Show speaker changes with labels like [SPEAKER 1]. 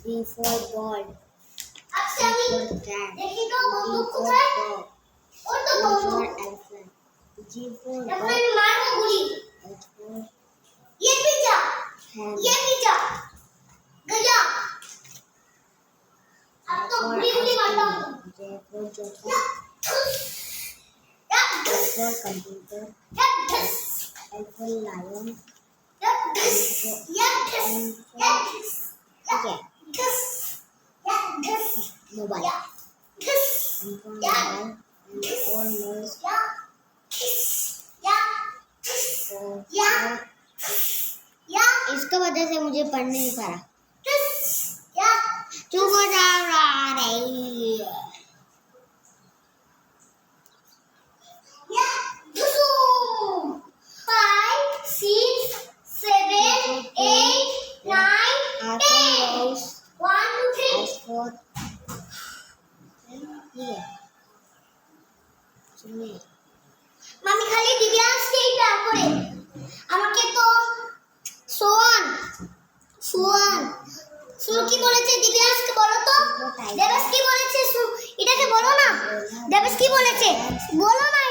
[SPEAKER 1] B for ball. C for cat. D for dog. E for elephant. G for dog. H for hen. I for ice cream. J for joker. K for computer. L for lion. Mobile. M for mobile. N for nose. इसका वजह से मुझे पढ़ नहीं पा रहा। चुप हो जा रही।
[SPEAKER 2] মামি খালি দিব্যাংশকেই প্যার করে আমাকে তো সোয়ান সুর কি বলেছে দিব্যাংশকে বলো তো দেবেশ কি বলেছে এটাকে বলো না দেবেশ কি বলেছে বলো না